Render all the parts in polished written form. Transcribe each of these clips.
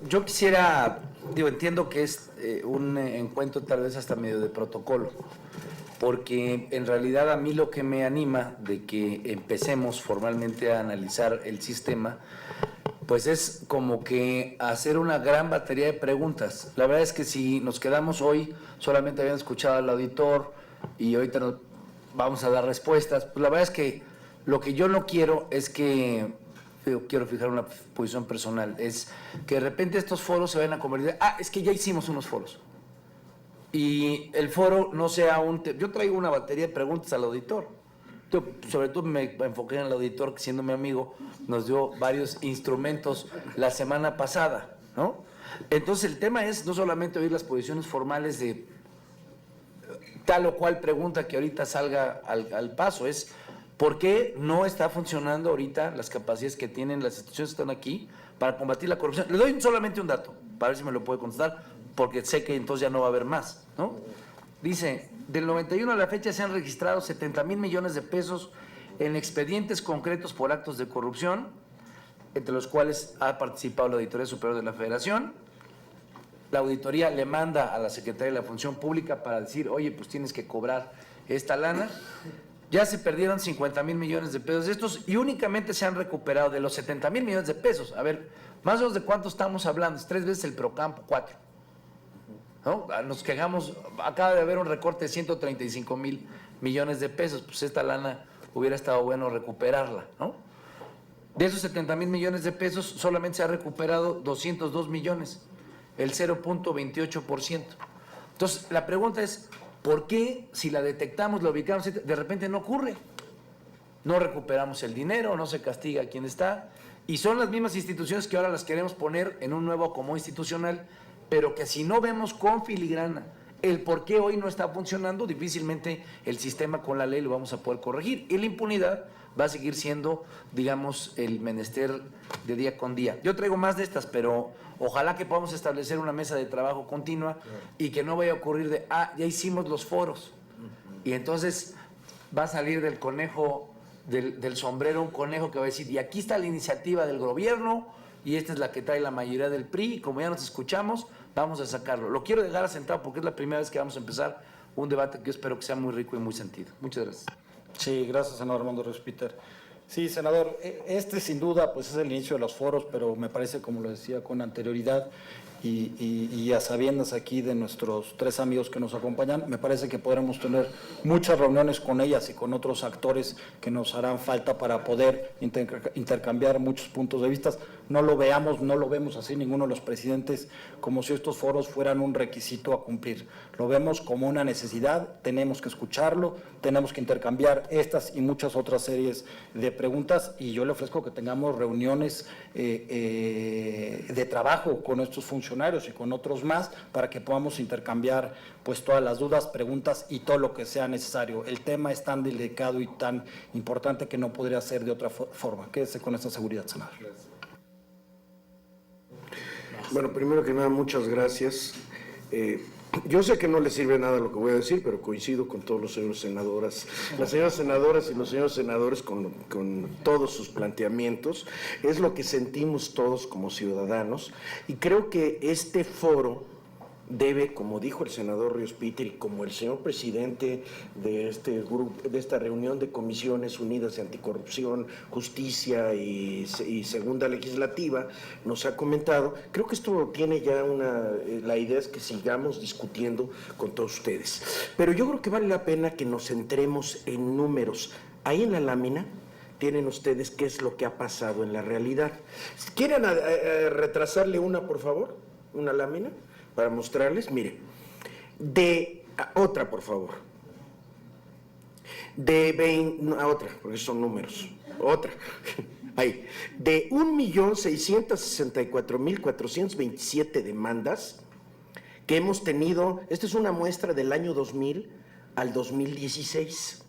Yo quisiera, entiendo que es un encuentro tal vez hasta medio de protocolo, porque en realidad a mí lo que me anima de que empecemos formalmente a analizar el sistema, pues es como que hacer una gran batería de preguntas. La verdad es que si nos quedamos hoy, solamente habían escuchado al auditor y ahorita nos vamos a dar respuestas, pues la verdad es que lo que yo no quiero es que, yo quiero fijar una posición personal, es que de repente estos foros se vayan a convertir, es que ya hicimos unos foros. Y el foro no sea yo traigo una batería de preguntas al auditor. Yo, sobre todo me enfoqué en el auditor, que siendo mi amigo, nos dio varios instrumentos la semana pasada, ¿no? Entonces el tema es no solamente oír las posiciones formales de tal o cual pregunta que ahorita salga al paso, es ¿por qué no está funcionando ahorita las capacidades que tienen las instituciones que están aquí para combatir la corrupción? Le doy solamente un dato, para ver si me lo puede contestar, porque sé que entonces ya no va a haber más, ¿no? Dice, del 91 a la fecha se han registrado 70,000 millones de pesos en expedientes concretos por actos de corrupción, entre los cuales ha participado la Auditoría Superior de la Federación. La auditoría le manda a la Secretaría de la Función Pública para decir, oye, pues tienes que cobrar esta lana. Ya se perdieron 50,000 millones de pesos de estos y únicamente se han recuperado de los 70,000 millones de pesos. A ver, más o menos de cuánto estamos hablando, es 3 veces el Procampo, 4. ¿No? Nos quejamos, acaba de haber un recorte de 135,000 millones de pesos, pues esta lana hubiera estado bueno recuperarla, ¿no? De esos 70,000 millones de pesos solamente se ha recuperado 202 millones, el 0.28%. Entonces, la pregunta es, ¿por qué si la detectamos, la ubicamos, de repente no ocurre? No recuperamos el dinero, no se castiga a quien está, y son las mismas instituciones que ahora las queremos poner en un nuevo común institucional, pero que si no vemos con filigrana el por qué hoy no está funcionando, difícilmente el sistema con la ley lo vamos a poder corregir. Y la impunidad va a seguir siendo, digamos, el menester de día con día. Yo traigo más de estas, pero ojalá que podamos establecer una mesa de trabajo continua y que no vaya a ocurrir de, ya hicimos los foros. Y entonces va a salir del conejo, del sombrero, un conejo que va a decir, y aquí está la iniciativa del gobierno, y esta es la que trae la mayoría del PRI, y como ya nos escuchamos, vamos a sacarlo. Lo quiero dejar asentado porque es la primera vez que vamos a empezar un debate que yo espero que sea muy rico y muy sentido. Muchas gracias. Sí, gracias, senador Armando Ríos Peter. Sí, senador, este sin duda pues es el inicio de los foros, pero me parece, como lo decía con anterioridad, y a sabiendas aquí de nuestros 3 amigos que nos acompañan, me parece que podremos tener muchas reuniones con ellas y con otros actores que nos harán falta para poder intercambiar muchos puntos de vista. No lo vemos así ninguno de los presidentes como si estos foros fueran un requisito a cumplir. Lo vemos como una necesidad, tenemos que escucharlo, tenemos que intercambiar estas y muchas otras series de preguntas, y yo le ofrezco que tengamos reuniones de trabajo con estos funcionarios y con otros más para que podamos intercambiar pues todas las dudas, preguntas y todo lo que sea necesario. El tema es tan delicado y tan importante que no podría ser de otra forma. Quédese con esa seguridad, senador. Bueno, primero que nada, muchas gracias. Yo sé que no le sirve nada lo que voy a decir, pero coincido con todos los señores senadoras, las señoras senadoras y los señores senadores con todos sus planteamientos. Es lo que sentimos todos como ciudadanos, y creo que este foro debe, como dijo el senador Ríos Peter y como el señor presidente de este grupo, de esta reunión de Comisiones Unidas de Anticorrupción, Justicia y Segunda Legislativa, nos ha comentado, creo que esto tiene ya la idea es que sigamos discutiendo con todos ustedes. Pero yo creo que vale la pena que nos centremos en números. Ahí en la lámina tienen ustedes qué es lo que ha pasado en la realidad. ¿Quieren retrasarle una, por favor? Una lámina para mostrarles, mire, otra, por favor, otra, porque son números, otra, ahí, de 1,664,427 demandas que hemos tenido. Esta es una muestra del año 2000 al 2016,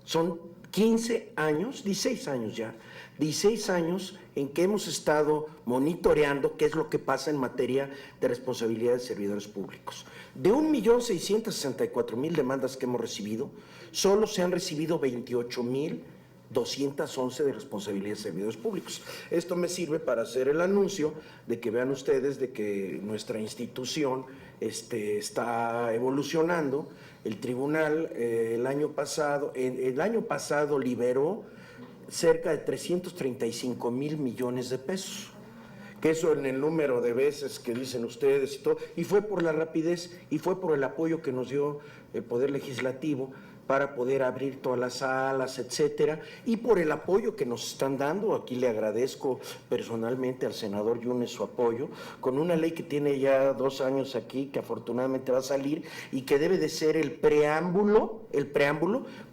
son 15 años, 16 años ya, 16 años en que hemos estado monitoreando qué es lo que pasa en materia de responsabilidad de servidores públicos. De 1,664,000 demandas que hemos recibido, solo se han recibido 28,000 211 de responsabilidad de servidores públicos. Esto me sirve para hacer el anuncio de que vean ustedes de que nuestra institución está evolucionando. El tribunal el año pasado liberó cerca de 335,000 millones de pesos, que eso en el número de veces que dicen ustedes y todo, y fue por la rapidez y fue por el apoyo que nos dio el Poder Legislativo para poder abrir todas las salas, etcétera, y por el apoyo que nos están dando. Aquí le agradezco personalmente al senador Yunes su apoyo, con una ley que tiene ya 2 años aquí, que afortunadamente va a salir, y que debe de ser el preámbulo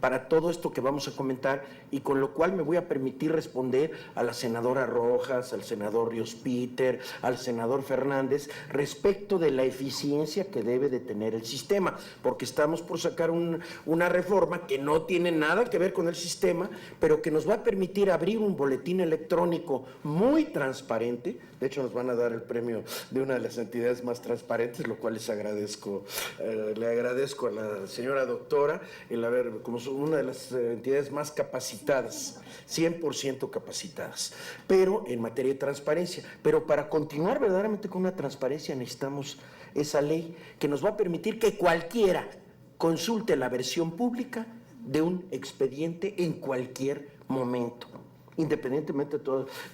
para todo esto que vamos a comentar, y con lo cual me voy a permitir responder a la senadora Rojas, al senador Ríos Peter, al senador Fernández, respecto de la eficiencia que debe de tener el sistema, porque estamos por sacar una reforma que no tiene nada que ver con el sistema, pero que nos va a permitir abrir un boletín electrónico muy transparente. De hecho, nos van a dar el premio de una de las entidades más transparentes, lo cual les agradezco, le agradezco a la señora doctora el haber, como una de las entidades más capacitadas, 100% capacitadas, pero en materia de transparencia. Pero para continuar verdaderamente con una transparencia necesitamos esa ley que nos va a permitir que cualquiera consulte la versión pública de un expediente en cualquier momento, independientemente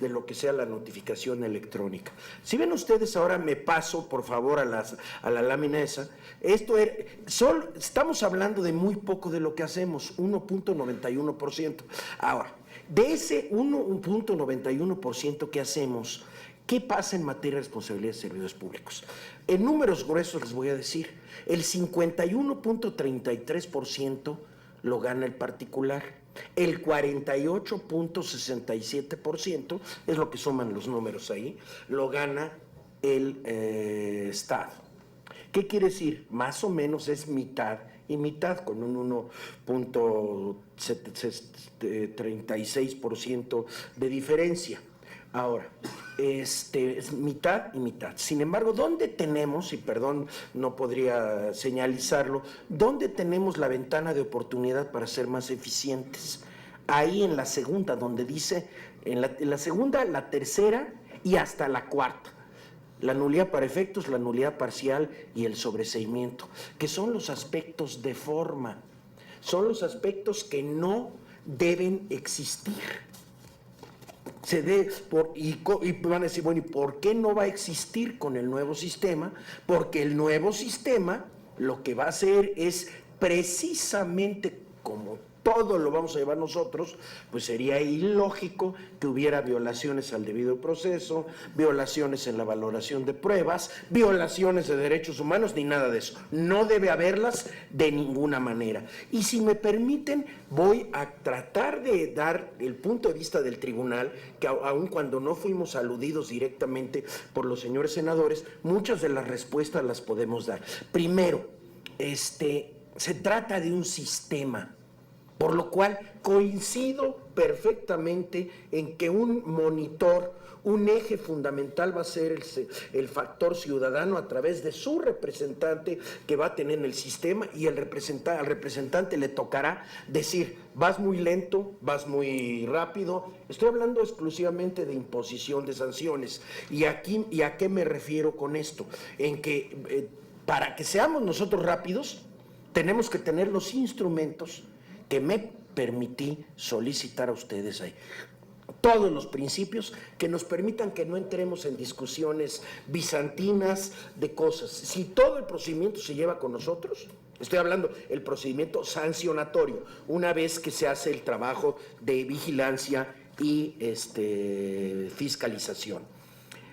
de lo que sea la notificación electrónica. Si ven ustedes, ahora me paso, por favor, a la lámina esa. Estamos hablando de muy poco de lo que hacemos, 1.91%. Ahora, de ese 1.91% que hacemos, ¿qué pasa en materia de responsabilidad de servidores públicos? En números gruesos les voy a decir, el 51.33% lo gana el particular, el 48.67%, es lo que suman los números ahí, lo gana el Estado. ¿Qué quiere decir? Más o menos es mitad y mitad, con un 1.36% de diferencia. Ahora, es mitad y mitad. Sin embargo, ¿dónde tenemos, y perdón, no podría señalizarlo, dónde tenemos la ventana de oportunidad para ser más eficientes? Ahí en la segunda, donde dice, en la segunda, la tercera y hasta la cuarta. La nulidad para efectos, la nulidad parcial y el sobreseimiento, que son los aspectos de forma, son los aspectos que no deben existir. Y van a decir, bueno, ¿y por qué no va a existir con el nuevo sistema? Porque el nuevo sistema lo que va a hacer es precisamente como todo lo vamos a llevar nosotros, pues sería ilógico que hubiera violaciones al debido proceso, violaciones en la valoración de pruebas, violaciones de derechos humanos, ni nada de eso. No debe haberlas de ninguna manera. Y si me permiten, voy a tratar de dar el punto de vista del tribunal, que aun cuando no fuimos aludidos directamente por los señores senadores, muchas de las respuestas las podemos dar. Primero, se trata de un sistema, por lo cual coincido perfectamente en que un monitor, un eje fundamental va a ser el factor ciudadano a través de su representante que va a tener en el sistema, y al representante le tocará decir, vas muy lento, vas muy rápido. Estoy hablando exclusivamente de imposición de sanciones. ¿Y a qué me refiero con esto? En que para que seamos nosotros rápidos, tenemos que tener los instrumentos que me permití solicitar a ustedes ahí. Todos los principios que nos permitan que no entremos en discusiones bizantinas de cosas. Si todo el procedimiento se lleva con nosotros, estoy hablando el procedimiento sancionatorio, una vez que se hace el trabajo de vigilancia y fiscalización.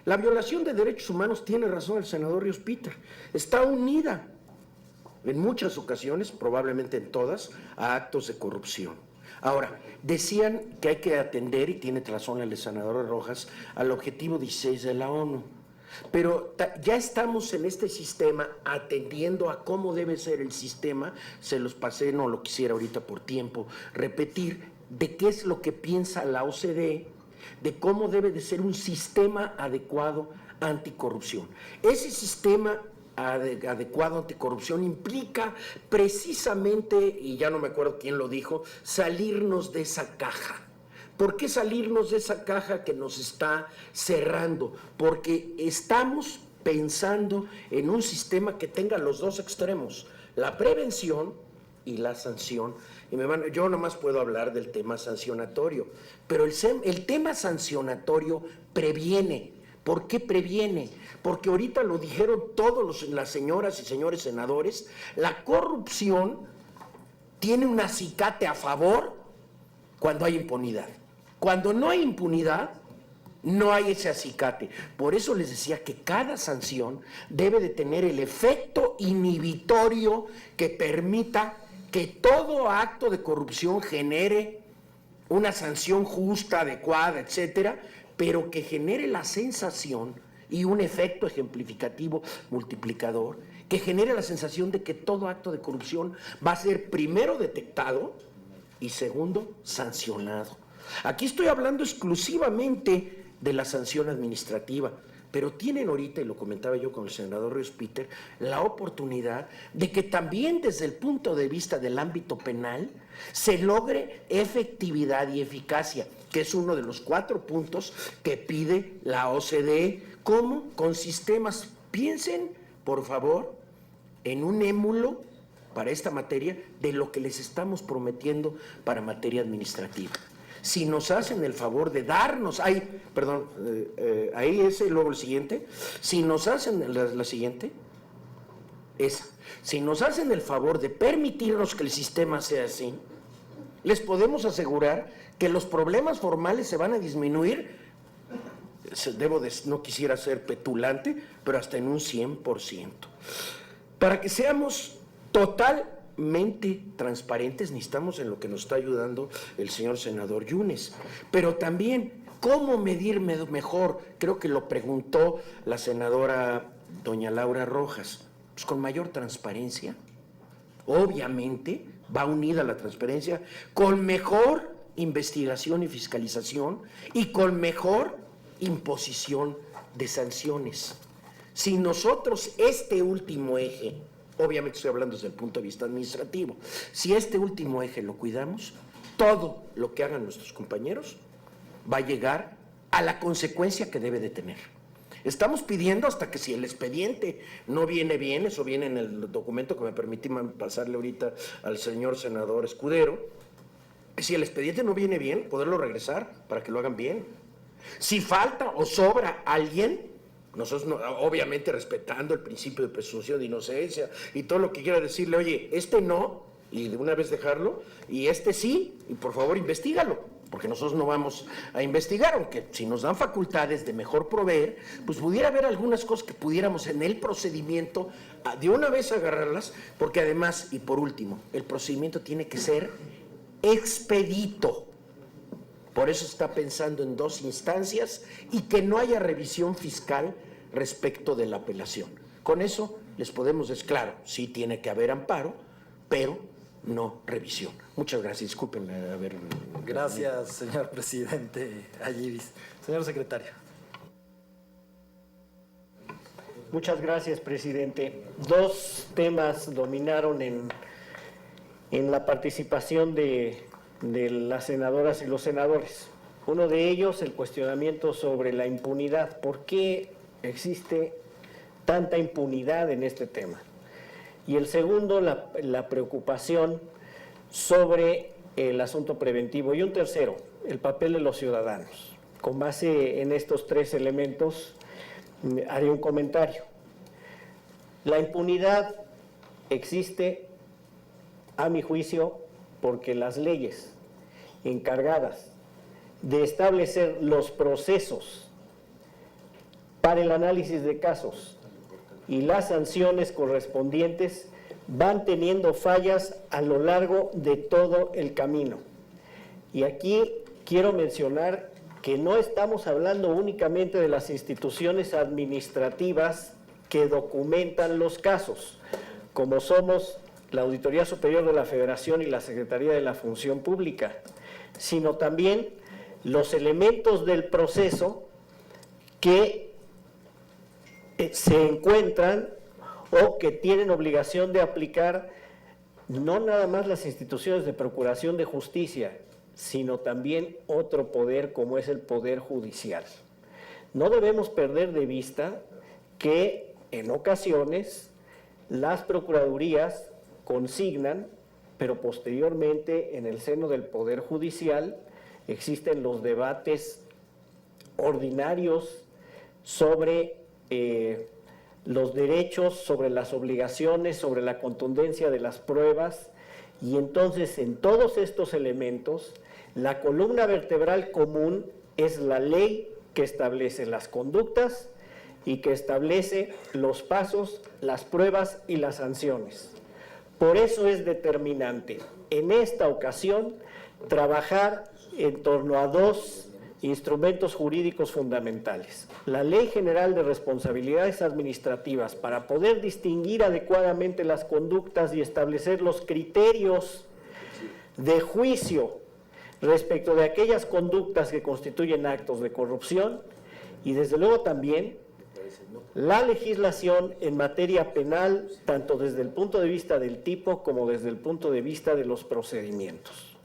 La violación de derechos humanos, tiene razón el senador Ríos Peter, está unida en muchas ocasiones, probablemente en todas, a actos de corrupción. Ahora, decían que hay que atender, y tiene razón el senador Rojas, al objetivo 16 de la ONU. Pero ya estamos en este sistema atendiendo a cómo debe ser el sistema. Se los pasé, no lo quisiera ahorita por tiempo repetir, de qué es lo que piensa la OCDE, de cómo debe de ser un sistema adecuado anticorrupción. Ese sistema adecuado anticorrupción implica precisamente, y ya no me acuerdo quién lo dijo, salirnos de esa caja. ¿Por qué salirnos de esa caja que nos está cerrando? Porque estamos pensando en un sistema que tenga los dos extremos, la prevención y la sanción. Y yo nomás puedo hablar del tema sancionatorio, pero el tema sancionatorio previene. ¿Por qué previene? Porque ahorita lo dijeron las señoras y señores senadores, la corrupción tiene un acicate a favor cuando hay impunidad. Cuando no hay impunidad, no hay ese acicate. Por eso les decía que cada sanción debe de tener el efecto inhibitorio que permita que todo acto de corrupción genere una sanción justa, adecuada, etcétera, pero que genere la sensación y un efecto ejemplificativo multiplicador, que genere la sensación de que todo acto de corrupción va a ser primero detectado y segundo sancionado. Aquí estoy hablando exclusivamente de la sanción administrativa, pero tienen ahorita, y lo comentaba yo con el senador Ríos-Peter, la oportunidad de que también desde el punto de vista del ámbito penal se logre efectividad y eficacia, que es uno de los 4 puntos que pide la OCDE. ¿Cómo? Con sistemas. Piensen, por favor, en un émulo para esta materia de lo que les estamos prometiendo para materia administrativa. Si nos hacen el favor de darnos, ahí ese, luego el siguiente, si nos hacen la siguiente, esa, si nos hacen el favor de permitirnos que el sistema sea así, les podemos asegurar que los problemas formales se van a disminuir, no quisiera ser petulante, pero hasta en un 100%. Para que seamos totalmente transparentes, necesitamos en lo que nos está ayudando el señor senador Yunes, pero también cómo medir mejor, creo que lo preguntó la senadora doña Laura Rojas, pues con mayor transparencia, obviamente va unida la transparencia, con mejor investigación y fiscalización y con mejor imposición de sanciones. Si nosotros este último eje, obviamente estoy hablando desde el punto de vista administrativo, si este último eje lo cuidamos, todo lo que hagan nuestros compañeros va a llegar a la consecuencia que debe de tener. Estamos pidiendo hasta que si el expediente no viene bien, eso viene en el documento que me permití pasarle ahorita al señor senador Escudero, si el expediente no viene bien, poderlo regresar para que lo hagan bien. Si falta o sobra alguien, nosotros obviamente respetando el principio de presunción de inocencia y todo lo que quiera decirle, oye, este no, y de una vez dejarlo, y este sí, y por favor investígalo, porque nosotros no vamos a investigar, aunque si nos dan facultades de mejor proveer, pues pudiera haber algunas cosas que pudiéramos en el procedimiento de una vez agarrarlas, porque además, y por último, el procedimiento tiene que ser expedito. Por eso está pensando en 2 instancias y que no haya revisión fiscal respecto de la apelación. Con eso les podemos decir, claro, sí tiene que haber amparo, pero no revisión. Muchas gracias, discúlpenme haber... Gracias, señor presidente Ayibis. Señor secretario. Muchas gracias, presidente. 2 temas dominaron en la participación de las senadoras y los senadores. Uno de ellos, el cuestionamiento sobre la impunidad. ¿Por qué existe tanta impunidad en este tema? Y el segundo, la preocupación sobre el asunto preventivo. Y un tercero, el papel de los ciudadanos. Con base en estos 3 elementos, haré un comentario. La impunidad existe, a mi juicio, porque las leyes encargadas de establecer los procesos para el análisis de casos y las sanciones correspondientes van teniendo fallas a lo largo de todo el camino. Y aquí quiero mencionar que no estamos hablando únicamente de las instituciones administrativas que documentan los casos, como somos la Auditoría Superior de la Federación y la Secretaría de la Función Pública, sino también los elementos del proceso que se encuentran o que tienen obligación de aplicar no nada más las instituciones de procuración de justicia, sino también otro poder como es el Poder Judicial. No debemos perder de vista que en ocasiones las procuradurías consignan, pero posteriormente en el seno del Poder Judicial existen los debates ordinarios sobre los derechos, sobre las obligaciones, sobre la contundencia de las pruebas, y entonces en todos estos elementos la columna vertebral común es la ley que establece las conductas y que establece los pasos, las pruebas y las sanciones. Por eso es determinante en esta ocasión trabajar en torno a dos instrumentos jurídicos fundamentales. La Ley General de Responsabilidades Administrativas, para poder distinguir adecuadamente las conductas y establecer los criterios de juicio respecto de aquellas conductas que constituyen actos de corrupción, y desde luego también la legislación en materia penal, tanto desde el punto de vista del tipo como desde el punto de vista de los procedimientos.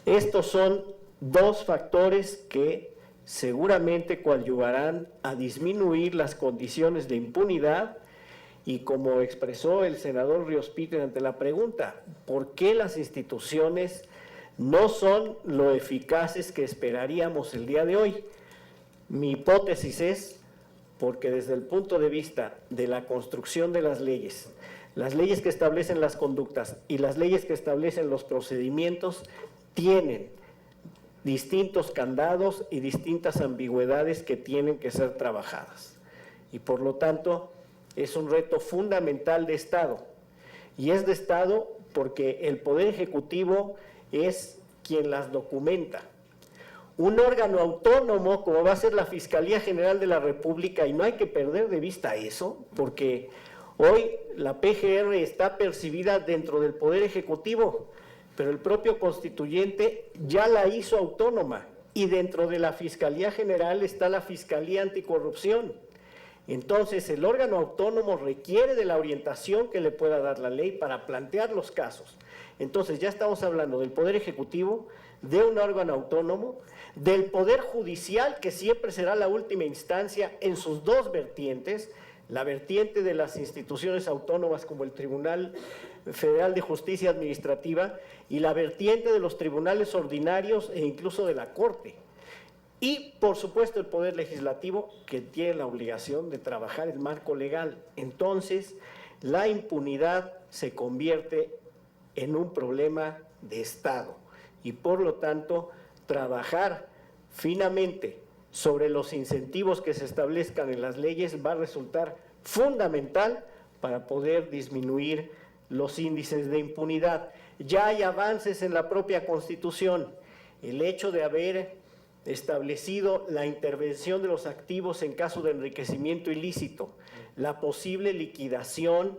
Estos son dos factores que seguramente coadyuvarán a disminuir las condiciones de impunidad, y como expresó el senador Ríos Peter ante la pregunta, ¿por qué las instituciones no son lo eficaces que esperaríamos el día de hoy? Mi hipótesis es porque desde el punto de vista de la construcción de las leyes que establecen las conductas y las leyes que establecen los procedimientos tienen distintos candados y distintas ambigüedades que tienen que ser trabajadas. Y por lo tanto, es un reto fundamental de Estado. Y es de Estado porque el Poder Ejecutivo es quien las documenta. Un órgano autónomo, como va a ser la Fiscalía General de la República, y no hay que perder de vista eso, porque hoy la PGR está percibida dentro del Poder Ejecutivo, pero el propio constituyente ya la hizo autónoma, y dentro de la Fiscalía General está la Fiscalía Anticorrupción. Entonces, el órgano autónomo requiere de la orientación que le pueda dar la ley para plantear los casos. Entonces, ya estamos hablando del Poder Ejecutivo, de un órgano autónomo, del Poder Judicial, que siempre será la última instancia en sus dos vertientes, la vertiente de las instituciones autónomas como el Tribunal Federal de Justicia Administrativa y la vertiente de los tribunales ordinarios e incluso de la Corte. Y, por supuesto, el Poder Legislativo, que tiene la obligación de trabajar el marco legal. Entonces, la impunidad se convierte en un problema de Estado y, por lo tanto, trabajar finamente sobre los incentivos que se establezcan en las leyes va a resultar fundamental para poder disminuir los índices de impunidad. Ya hay avances en la propia Constitución. El hecho de haber establecido la intervención de los activos en caso de enriquecimiento ilícito, la posible liquidación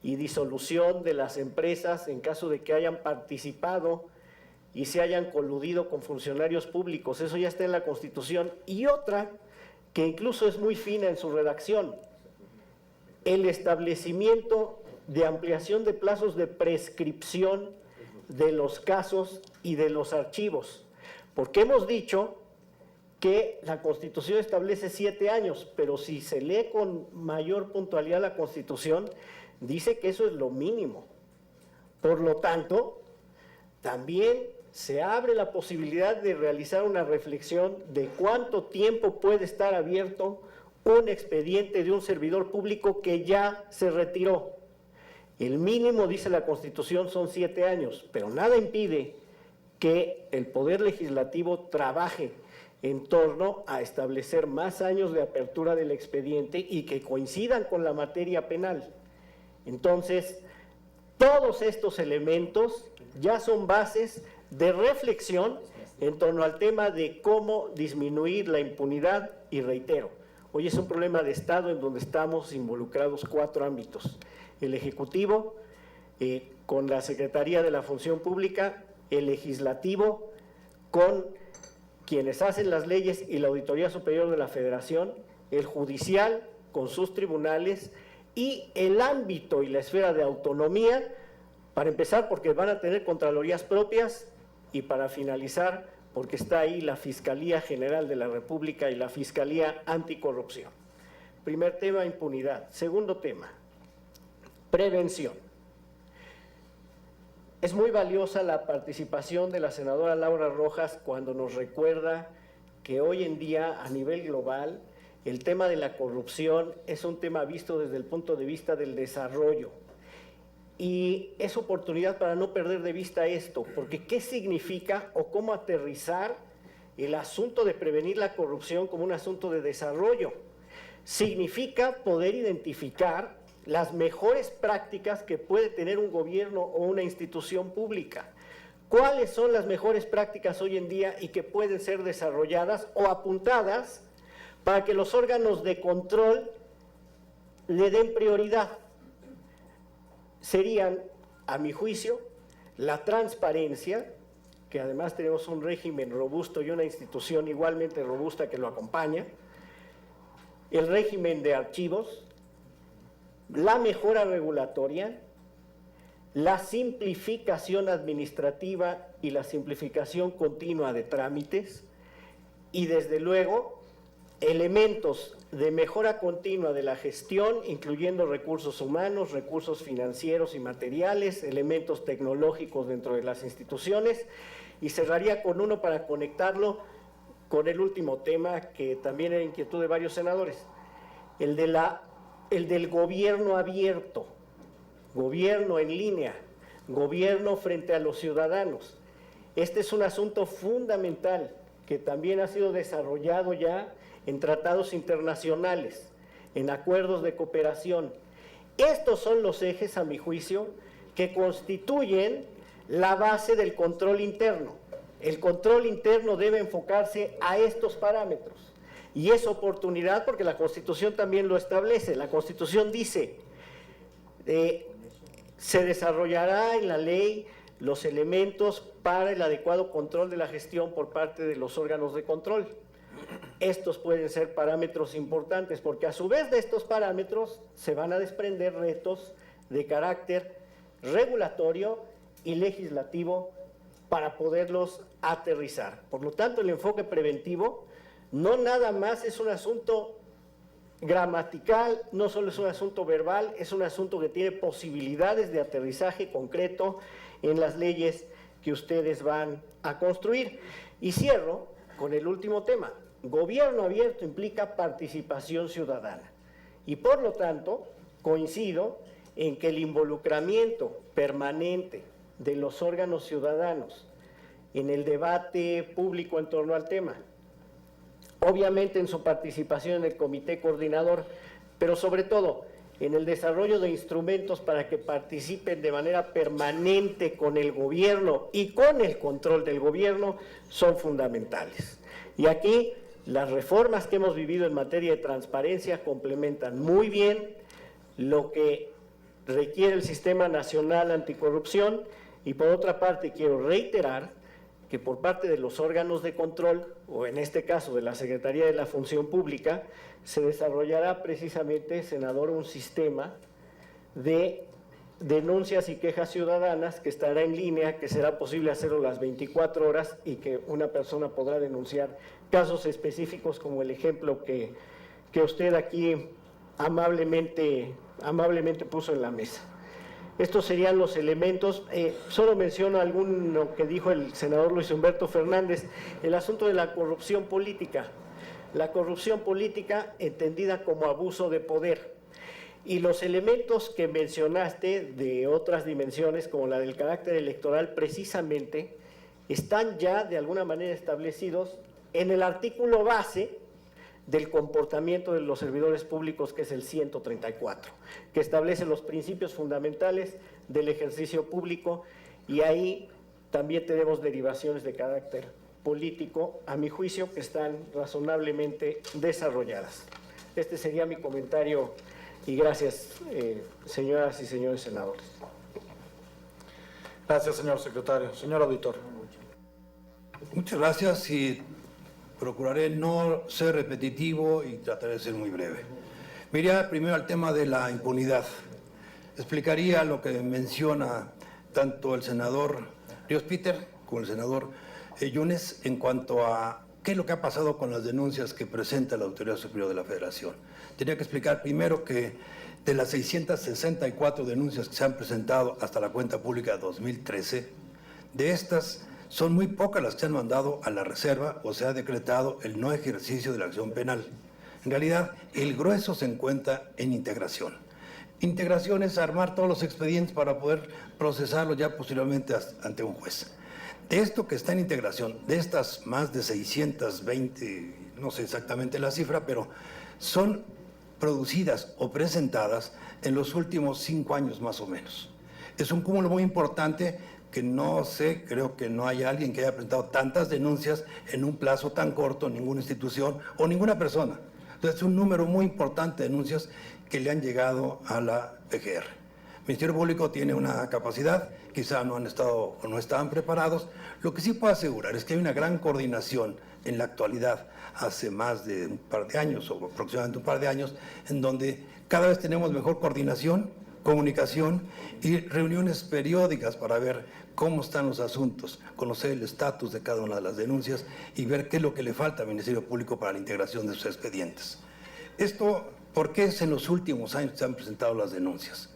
y disolución de las empresas en caso de que hayan participado y se hayan coludido con funcionarios públicos, eso ya está en la Constitución. Y otra, que incluso es muy fina en su redacción, el establecimiento de ampliación de plazos de prescripción de los casos y de los archivos, porque hemos dicho que la Constitución establece 7 años, pero si se lee con mayor puntualidad la Constitución, dice que eso es lo mínimo. Por lo tanto, también se abre la posibilidad de realizar una reflexión de cuánto tiempo puede estar abierto un expediente de un servidor público que ya se retiró. El mínimo, dice la Constitución, son 7 años, pero nada impide que el Poder Legislativo trabaje en torno a establecer más años de apertura del expediente y que coincidan con la materia penal. Entonces, todos estos elementos ya son bases de reflexión en torno al tema de cómo disminuir la impunidad, y reitero, hoy es un problema de Estado en donde estamos involucrados 4 ámbitos: el Ejecutivo, con la Secretaría de la Función Pública, el Legislativo, con quienes hacen las leyes y la Auditoría Superior de la Federación, el Judicial, con sus tribunales, y el ámbito y la esfera de autonomía, para empezar porque van a tener contralorías propias y para finalizar porque está ahí la Fiscalía General de la República y la Fiscalía Anticorrupción. Primer tema, impunidad. Segundo tema, prevención. Es muy valiosa la participación de la senadora Laura Rojas cuando nos recuerda que hoy en día a nivel global el tema de la corrupción es un tema visto desde el punto de vista del desarrollo. Y es oportunidad para no perder de vista esto, porque ¿qué significa o cómo aterrizar el asunto de prevenir la corrupción como un asunto de desarrollo? Significa poder identificar las mejores prácticas que puede tener un gobierno o una institución pública. ¿Cuáles son las mejores prácticas hoy en día y que pueden ser desarrolladas o apuntadas para que los órganos de control le den prioridad? Serían, a mi juicio, la transparencia, que además tenemos un régimen robusto y una institución igualmente robusta que lo acompaña, el régimen de archivos, la mejora regulatoria, la simplificación administrativa y la simplificación continua de trámites y desde luego elementos de mejora continua de la gestión, incluyendo recursos humanos, recursos financieros y materiales, elementos tecnológicos dentro de las instituciones, y cerraría con uno para conectarlo con el último tema que también era inquietud de varios senadores, el del gobierno abierto, gobierno en línea, gobierno frente a los ciudadanos. Este es un asunto fundamental que también ha sido desarrollado ya en tratados internacionales, en acuerdos de cooperación. Estos son los ejes, a mi juicio, que constituyen la base del control interno. El control interno debe enfocarse a estos parámetros. Y es oportunidad porque la Constitución también lo establece. La Constitución dice, se desarrollará en la ley los elementos para el adecuado control de la gestión por parte de los órganos de control. Estos pueden ser parámetros importantes porque a su vez de estos parámetros se van a desprender retos de carácter regulatorio y legislativo para poderlos aterrizar. Por lo tanto, el enfoque preventivo no nada más es un asunto gramatical, no solo es un asunto verbal, es un asunto que tiene posibilidades de aterrizaje concreto en las leyes que ustedes van a construir. Y cierro con el último tema. Gobierno abierto implica participación ciudadana y por lo tanto coincido en que el involucramiento permanente de los órganos ciudadanos en el debate público en torno al tema, obviamente en su participación en el comité coordinador, pero sobre todo en el desarrollo de instrumentos para que participen de manera permanente con el gobierno y con el control del gobierno, son fundamentales. Y aquí las reformas que hemos vivido en materia de transparencia complementan muy bien lo que requiere el Sistema Nacional Anticorrupción y por otra parte quiero reiterar que por parte de los órganos de control, o en este caso de la Secretaría de la Función Pública, se desarrollará precisamente, senador, un sistema de denuncias y quejas ciudadanas que estará en línea, que será posible hacerlo las 24 horas y que una persona podrá denunciar casos específicos como el ejemplo que usted aquí amablemente puso en la mesa. Estos serían los elementos. Solo menciono alguno que dijo el senador Luis Humberto Fernández, el asunto de la corrupción política. La corrupción política entendida como abuso de poder. Y los elementos que mencionaste de otras dimensiones, como la del carácter electoral, precisamente están ya de alguna manera establecidos en el artículo base del comportamiento de los servidores públicos, que es el 134, que establece los principios fundamentales del ejercicio público, y ahí también tenemos derivaciones de carácter político, a mi juicio, que están razonablemente desarrolladas. Este sería mi comentario y gracias, señoras y señores senadores. Gracias, señor secretario. Señor auditor. Muchas gracias y procuraré no ser repetitivo y trataré de ser muy breve. Me iría primero al tema de la impunidad. Explicaría lo que menciona tanto el senador Ríos Peter como el senador Yunes en cuanto a qué es lo que ha pasado con las denuncias que presenta la Autoridad Superior de la Federación. Tenía que explicar primero que de las 664 denuncias que se han presentado hasta la cuenta pública 2013, de estas son muy pocas las que se han mandado a la reserva o se ha decretado el no ejercicio de la acción penal. En realidad, el grueso se encuentra en integración. Integración es armar todos los expedientes para poder procesarlos ya posteriormente ante un juez. De esto que está en integración, de estas más de 620, no sé exactamente la cifra, pero son producidas o presentadas en los últimos 5 años más o menos. Es un cúmulo muy importante que no sé, creo que no hay alguien que haya presentado tantas denuncias en un plazo tan corto, ninguna institución o ninguna persona. Entonces es un número muy importante de denuncias que le han llegado a la PGR. El Ministerio Público tiene una capacidad, quizá no han estado o no estaban preparados. Lo que sí puedo asegurar es que hay una gran coordinación en la actualidad, hace más de un par de años o aproximadamente un par de años, en donde cada vez tenemos mejor coordinación, comunicación y reuniones periódicas para ver cómo están los asuntos, conocer el estatus de cada una de las denuncias y ver qué es lo que le falta al Ministerio Público para la integración de sus expedientes. Esto, ¿por qué es en los últimos años que se han presentado las denuncias?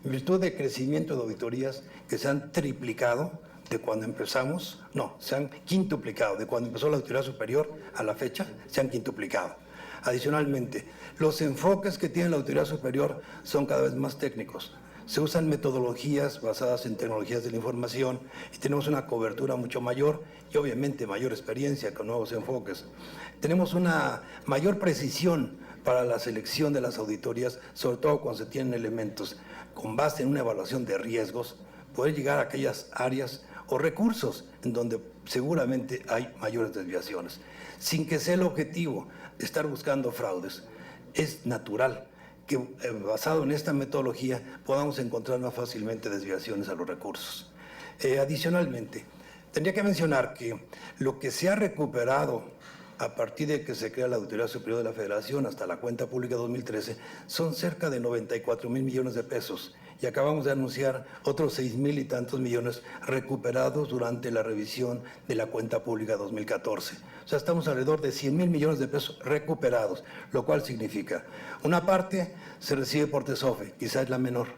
En virtud de crecimiento de auditorías que se han triplicado de cuando empezamos, no, se han quintuplicado, de cuando empezó la Auditoría Superior a la fecha, se han quintuplicado. Adicionalmente, los enfoques que tiene la Auditoría Superior son cada vez más técnicos. Se usan metodologías basadas en tecnologías de la información y tenemos una cobertura mucho mayor y obviamente mayor experiencia con nuevos enfoques. Tenemos una mayor precisión para la selección de las auditorías, sobre todo cuando se tienen elementos con base en una evaluación de riesgos, poder llegar a aquellas áreas o recursos en donde seguramente hay mayores desviaciones. Sin que sea el objetivo de estar buscando fraudes, es natural que basado en esta metodología podamos encontrar más fácilmente desviaciones a los recursos. Adicionalmente, tendría que mencionar que lo que se ha recuperado a partir de que se crea la Auditoría Superior de la Federación hasta la cuenta pública 2013 son cerca de 94,000 millones de pesos y acabamos de anunciar otros 6,000 y tantos millones recuperados durante la revisión de la cuenta pública 2014. O sea, estamos alrededor de 100,000 millones de pesos recuperados, lo cual significa, una parte se recibe por TESOFE, quizás es la menor.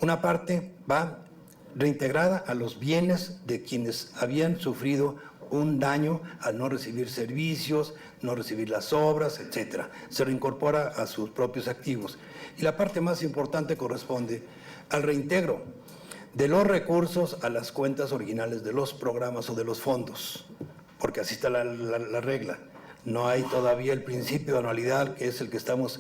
Una parte va reintegrada a los bienes de quienes habían sufrido un daño al no recibir servicios, no recibir las obras, etcétera. Se reincorpora a sus propios activos. Y la parte más importante corresponde al reintegro de los recursos a las cuentas originales de los programas o de los fondos, porque así está la regla. No hay todavía el principio de anualidad, que es el que estamos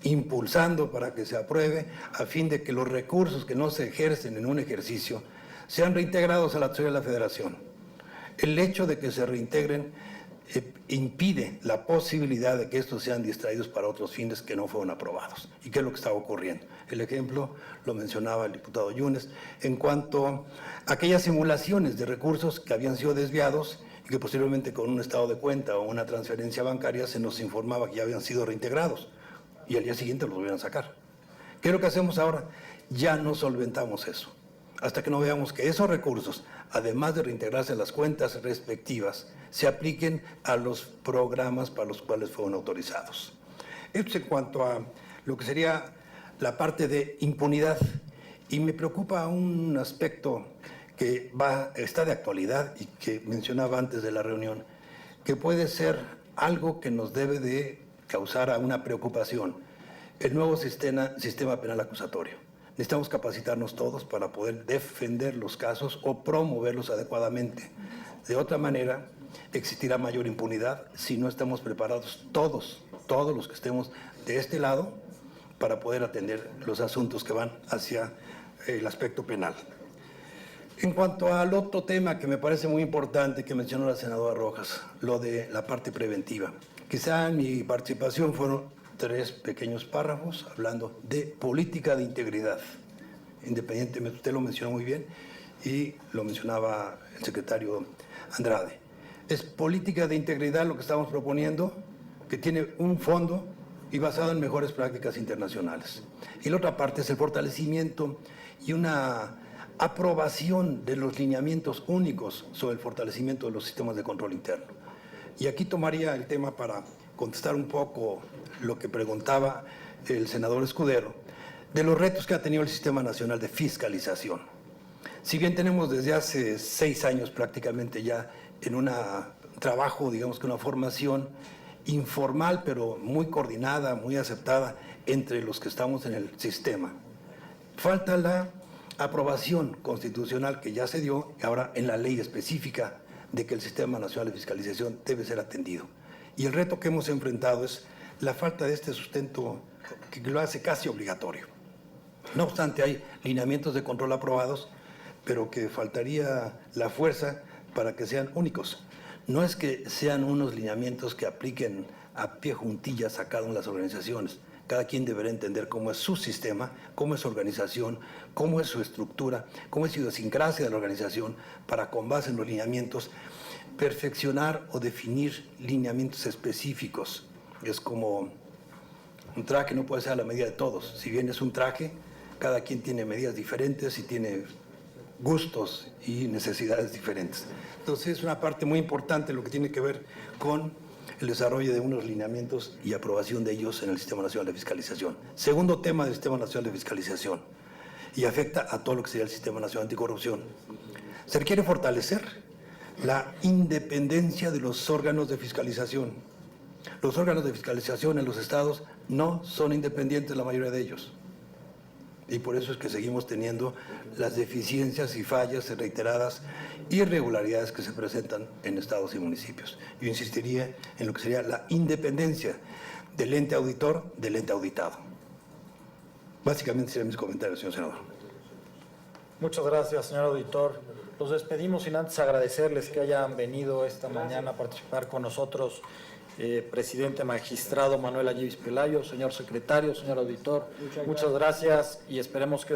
impulsando para que se apruebe, a fin de que los recursos que no se ejercen en un ejercicio sean reintegrados a la Tesorería de la Federación. El hecho de que se reintegren impide la posibilidad de que estos sean distraídos para otros fines que no fueron aprobados. ¿Y qué es lo que estaba ocurriendo? El ejemplo lo mencionaba el diputado Yunes en cuanto a aquellas simulaciones de recursos que habían sido desviados y que posteriormente con un estado de cuenta o una transferencia bancaria se nos informaba que ya habían sido reintegrados y al día siguiente los volvieron a sacar. ¿Qué es lo que hacemos ahora? Ya no solventamos eso. Hasta que no veamos que esos recursos, además de reintegrarse a las cuentas respectivas, se apliquen a los programas para los cuales fueron autorizados. Esto es en cuanto a lo que sería la parte de impunidad. Y me preocupa un aspecto que está de actualidad y que mencionaba antes de la reunión, que puede ser algo que nos debe de causar una preocupación: el nuevo sistema penal acusatorio. Necesitamos capacitarnos todos para poder defender los casos o promoverlos adecuadamente. De otra manera, existirá mayor impunidad si no estamos preparados todos los que estemos de este lado para poder atender los asuntos que van hacia el aspecto penal. En cuanto al otro tema que me parece muy importante que mencionó la senadora Rojas, lo de la parte preventiva. Quizá en mi participación fueron 3 pequeños párrafos hablando de política de integridad. Independientemente, usted lo mencionó muy bien y lo mencionaba el secretario Andrade. Es política de integridad lo que estamos proponiendo, que tiene un fondo y basado en mejores prácticas internacionales. Y la otra parte es el fortalecimiento y una aprobación de los lineamientos únicos sobre el fortalecimiento de los sistemas de control interno. Y aquí tomaría el tema para contestar un poco lo que preguntaba el senador Escudero, de los retos que ha tenido el Sistema Nacional de Fiscalización. Si bien tenemos desde hace 6 años prácticamente ya en un trabajo, digamos que una formación informal, pero muy coordinada, muy aceptada entre los que estamos en el sistema, falta la aprobación constitucional que ya se dio ahora en la ley específica de que el Sistema Nacional de Fiscalización debe ser atendido. Y el reto que hemos enfrentado es la falta de este sustento que lo hace casi obligatorio. No obstante, hay lineamientos de control aprobados, pero que faltaría la fuerza para que sean únicos. No es que sean unos lineamientos que apliquen a pie juntillas a cada una de las organizaciones. Cada quien deberá entender cómo es su sistema, cómo es su organización, cómo es su estructura, cómo es su idiosincrasia de la organización, para, con base en los lineamientos, perfeccionar o definir lineamientos específicos. Es como un traje, no puede ser a la medida de todos. Si bien es un traje, cada quien tiene medidas diferentes y tiene gustos y necesidades diferentes. Entonces es una parte muy importante lo que tiene que ver con el desarrollo de unos lineamientos y aprobación de ellos en el Sistema Nacional de Fiscalización. Segundo tema del Sistema Nacional de Fiscalización, y afecta a todo lo que sería el Sistema Nacional Anticorrupción. Se requiere fortalecer la independencia de los órganos de fiscalización. Los órganos de fiscalización en los estados no son independientes, la mayoría de ellos. Y por eso es que seguimos teniendo las deficiencias y fallas y reiteradas irregularidades que se presentan en estados y municipios. Yo insistiría en lo que sería la independencia del ente auditor del ente auditado. Básicamente serían mis comentarios, señor senador. Muchas gracias, señor auditor. Los despedimos sin antes agradecerles que hayan venido esta mañana a participar con nosotros. Presidente magistrado Manuel Ayevis Pelayo, señor secretario, señor auditor, muchas gracias y esperemos que